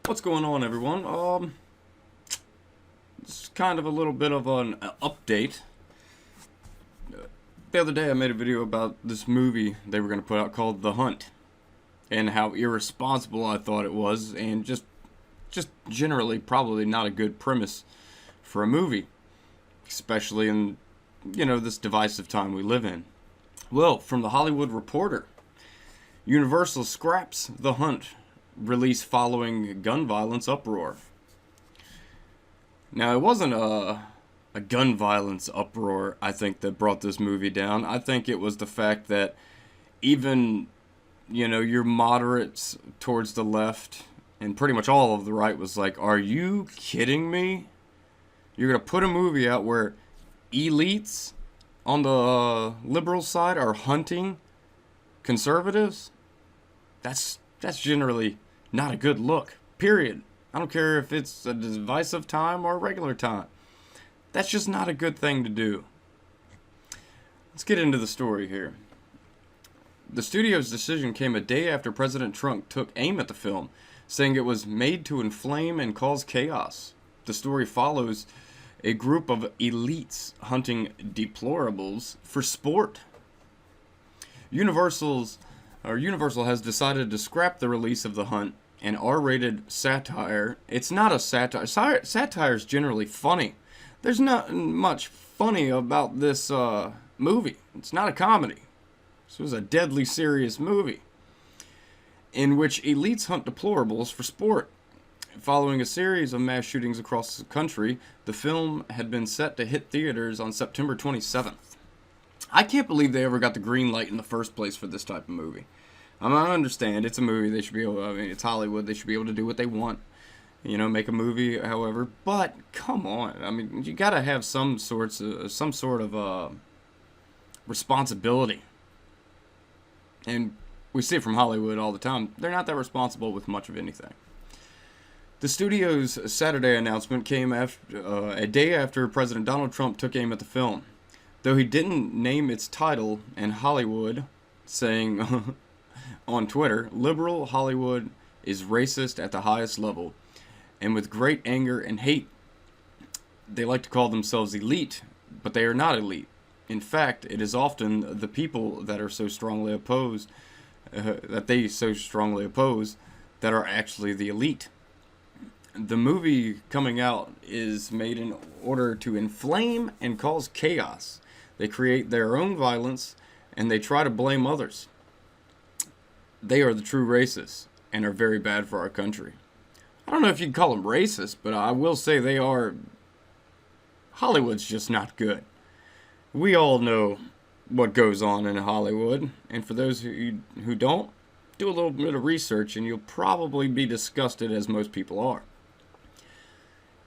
What's going on, everyone? It's kind of a little bit of an update. The other day I made a video about this movie they were going to put out called The Hunt, and how irresponsible I thought it was, and just generally probably not a good premise for a movie, especially in, this divisive time we live in. Well, from The Hollywood Reporter, Universal scraps The Hunt, release following gun violence uproar. Now, it wasn't a gun violence uproar, I think, that brought this movie down. I think it was the fact that even, your moderates towards the left and pretty much all of the right was like, are you kidding me? You're going to put a movie out where elites on the liberal side are hunting conservatives? That's generally not a good look, period. I don't care if it's a divisive time or a regular time. That's just not a good thing to do. Let's get into the story here. The studio's decision came a day after President Trump took aim at the film, saying it was made to inflame and cause chaos. The story follows a group of elites hunting deplorables for sport. Universal has decided to scrap the release of The Hunt, an R-rated satire. It's not a satire. Satire is generally funny. There's not much funny about this movie. It's not a comedy. This was a deadly serious movie in which elites hunt deplorables for sport. Following a series of mass shootings across the country, the film had been set to hit theaters on September 27th. I can't believe they ever got the green light in the first place for this type of movie. I understand it's a movie. They should be able. It's Hollywood. They should be able to do what they want. Make a movie, however. But come on. You gotta have some sort of responsibility. And we see it from Hollywood all the time. They're not that responsible with much of anything. The studio's Saturday announcement came a day after President Donald Trump took aim at the film, though he didn't name its title, and Hollywood, saying on Twitter, liberal Hollywood is racist at the highest level, and with great anger and hate. They like to call themselves elite, but they are not elite. In fact, it is often the people that are so strongly opposed, that are actually the elite. The movie coming out is made in order to inflame and cause chaos. They create their own violence, and they try to blame others. They are the true racists, and are very bad for our country. I don't know if you can call them racist, but I will say they are. Hollywood's just not good. We all know what goes on in Hollywood, and for those who don't, do a little bit of research, and you'll probably be disgusted, as most people are.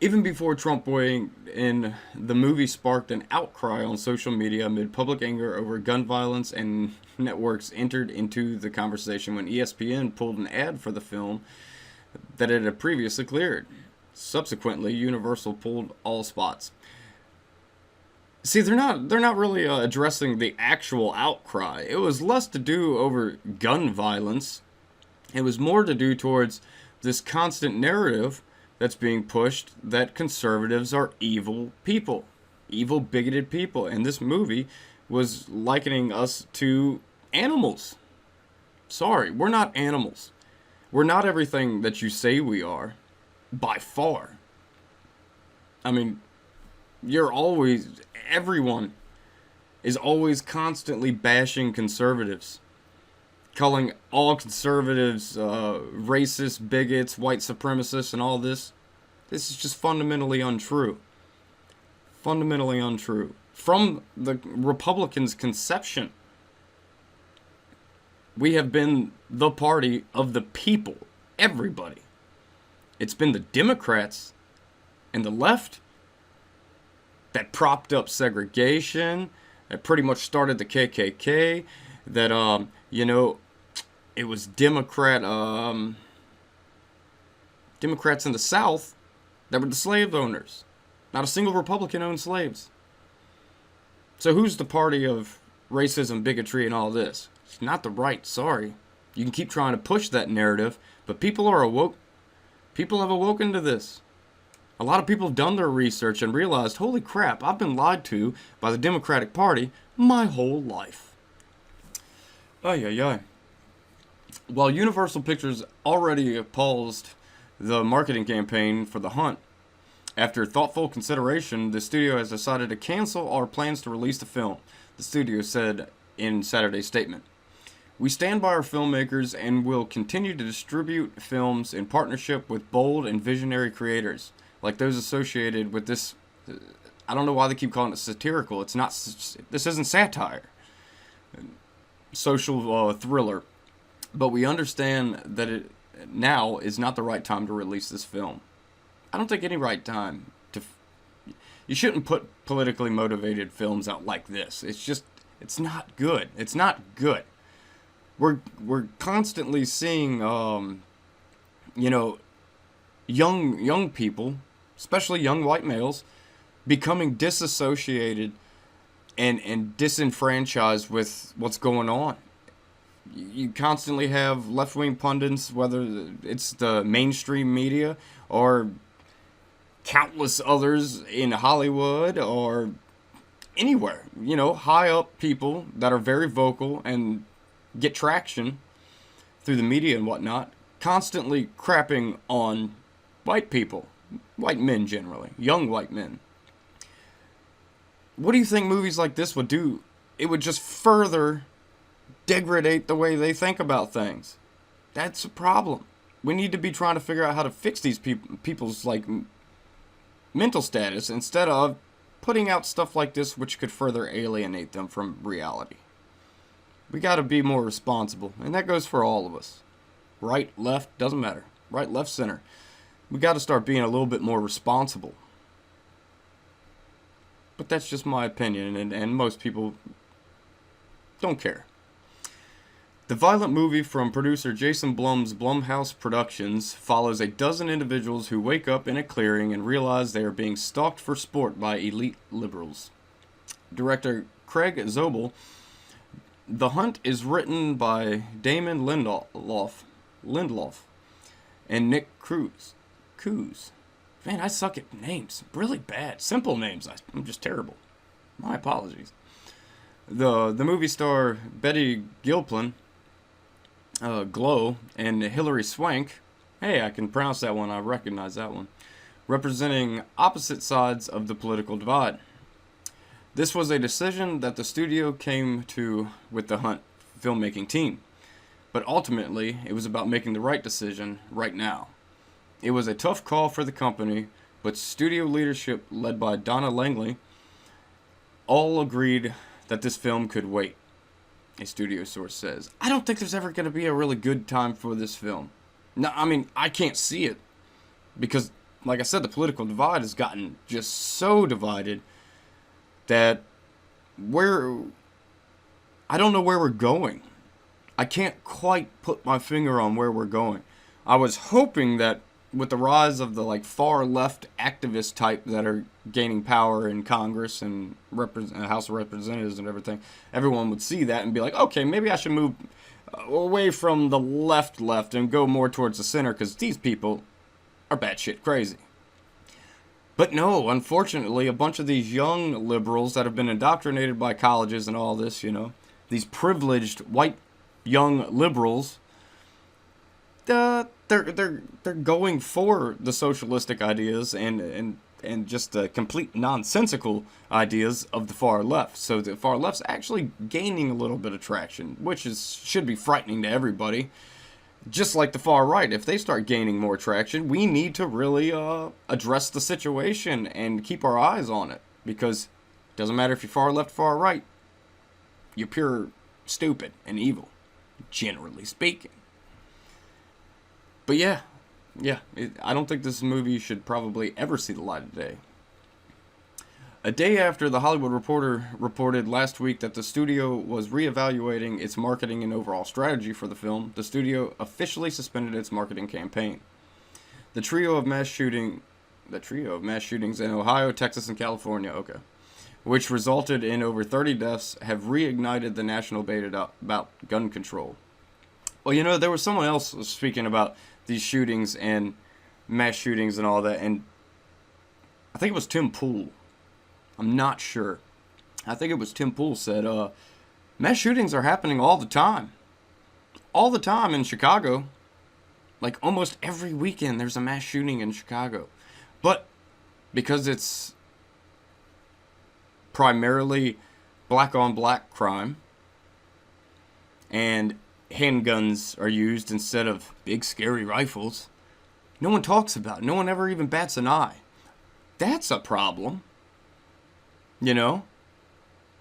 Even before Trump weighing in, the movie sparked an outcry on social media amid public anger over gun violence, and networks entered into the conversation when ESPN pulled an ad for the film that it had previously cleared. Subsequently, Universal pulled all spots. See, they're not really addressing the actual outcry. It was less to do over gun violence. It was more to do towards this constant narrative that's being pushed that conservatives are evil people, evil, bigoted people. And this movie was likening us to animals. Sorry, we're not animals. We're not everything that you say we are, by far. Everyone is always constantly bashing conservatives, calling all conservatives racist, bigots, white supremacists, and all this. This is just fundamentally untrue. Fundamentally untrue. From the Republicans' conception, we have been the party of the people. Everybody. It's been the Democrats and the left that propped up segregation, that pretty much started the KKK, that, it was Democrats in the South that were the slave owners. Not a single Republican owned slaves. So who's the party of racism, bigotry, and all this? It's not the right, sorry. You can keep trying to push that narrative, but people are awoke. People have awoken to this. A lot of people have done their research and realized, holy crap, I've been lied to by the Democratic Party my whole life. Ay, ay, ay. While Universal Pictures already paused the marketing campaign for The Hunt, after thoughtful consideration, the studio has decided to cancel our plans to release the film, the studio said in Saturday's statement. We stand by our filmmakers and will continue to distribute films in partnership with bold and visionary creators, like those associated with this. I don't know why they keep calling it satirical. It's not. This isn't satire. Social thriller. But we understand that it now is not the right time to release this film. I don't think any right time to. You shouldn't put politically motivated films out like this. It's not good. It's not good. We're constantly seeing, young people, especially young white males, becoming disassociated and disenfranchised with what's going on. You constantly have left-wing pundits, whether it's the mainstream media or countless others in Hollywood or anywhere, high up people that are very vocal and get traction through the media and whatnot, constantly crapping on white people, white men generally, young white men. What do you think movies like this would do? It would just further degrade the way they think about things. That's a problem. We need to be trying to figure out how to fix these people's mental status instead of putting out stuff like this which could further alienate them from reality. We got to be more responsible, and that goes for all of us. Right, left, doesn't matter. Right, left, center. We got to start being a little bit more responsible. But that's just my opinion, and most people don't care. The violent movie from producer Jason Blum's Blumhouse Productions follows a dozen individuals who wake up in a clearing and realize they are being stalked for sport by elite liberals. Director Craig Zobel. The Hunt is written by Damon Lindelof and Nick Cruz. Man, I suck at names. Really bad. Simple names. I'm just terrible. My apologies. The movie star Betty Gilpin, Glow, and Hilary Swank. Hey, I can pronounce that one. I recognize that one. Representing opposite sides of the political divide. This was a decision that the studio came to with the Hunt filmmaking team. But ultimately, it was about making the right decision right now. It was a tough call for the company, but studio leadership led by Donna Langley all agreed that this film could wait, a studio source says. I don't think there's ever going to be a really good time for this film. No, I mean, I can't see it. Because, like I said, the political divide has gotten just so divided that I don't know where we're going. I can't quite put my finger on where we're going. I was hoping that with the rise of the far left activist type that are gaining power in Congress and House of Representatives and everything, everyone would see that and be like, okay, maybe I should move away from the left and go more towards the center because these people are batshit crazy. But no, unfortunately, a bunch of these young liberals that have been indoctrinated by colleges and all this, these privileged white young liberals, they're going for the socialistic ideas and just the complete nonsensical ideas of the far left. So the far left's actually gaining a little bit of traction, which should be frightening to everybody. Just like the far right, if they start gaining more traction, we need to really address the situation and keep our eyes on it. Because it doesn't matter if you're far left, far right, you're pure stupid and evil, generally speaking. But yeah, I don't think this movie should probably ever see the light of day. A day after The Hollywood Reporter reported last week that the studio was reevaluating its marketing and overall strategy for the film, the studio officially suspended its marketing campaign. The trio of mass shootings in Ohio, Texas, and California, which resulted in over 30 deaths, have reignited the national debate about gun control. Well, there was someone else speaking about these shootings and mass shootings and all that, and I think it was Tim Pool. I'm not sure. I think it was Tim Pool said, mass shootings are happening all the time. All the time in Chicago. Like almost every weekend there's a mass shooting in Chicago. But because it's primarily black on black crime and handguns are used instead of big scary rifles, no one talks about it. No one ever even bats an eye. That's a problem. You know?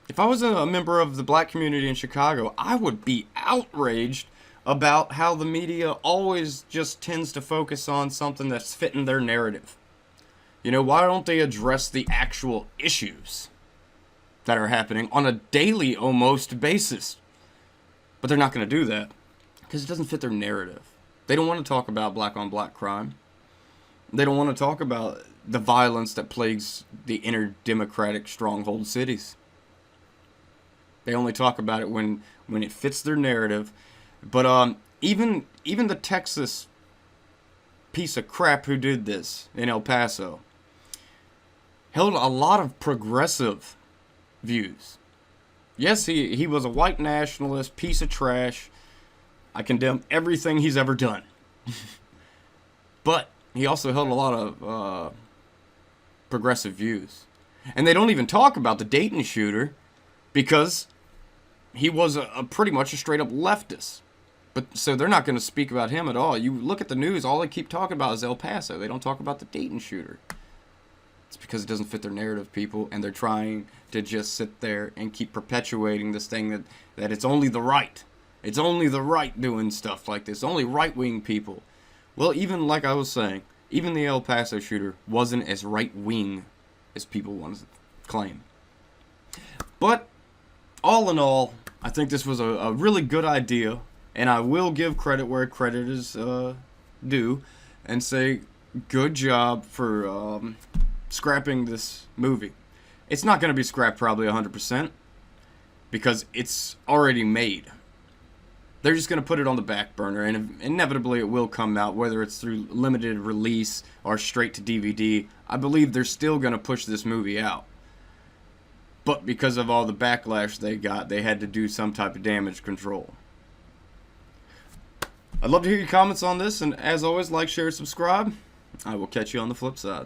If I was a member of the black community in Chicago, I would be outraged about how the media always just tends to focus on something that's fitting their narrative. You know, why don't they address the actual issues that are happening on a daily almost basis? But they're not going to do that because it doesn't fit their narrative. They don't want to talk about black on black crime. They don't want to talk about the violence that plagues the inner democratic stronghold cities. They only talk about it when it fits their narrative. But even the Texas piece of crap who did this in El Paso held a lot of progressive views. Yes, he was a white nationalist, piece of trash. I condemn everything he's ever done. But he also held a lot of progressive views. And they don't even talk about the Dayton shooter because he was a pretty much a straight up leftist. But so they're not going to speak about him at all. You look at the news, all they keep talking about is El Paso. They don't talk about the Dayton shooter. It's because it doesn't fit their narrative, people, and they're trying to just sit there and keep perpetuating this thing that it's only the right. It's only the right doing stuff like this. Only right-wing people. Well, even like I was saying, even the El Paso shooter wasn't as right-wing as people want to claim. But all in all, I think this was a really good idea, and I will give credit where credit is due, and say good job for scrapping this movie. It's not going to be scrapped probably 100% because it's already made. They're just going to put it on the back burner, and inevitably it will come out, whether it's through limited release or straight to DVD. I believe they're still going to push this movie out. But because of all the backlash they got, they had to do some type of damage control. I'd love to hear your comments on this, and as always, like, share, subscribe. I will catch you on the flip side.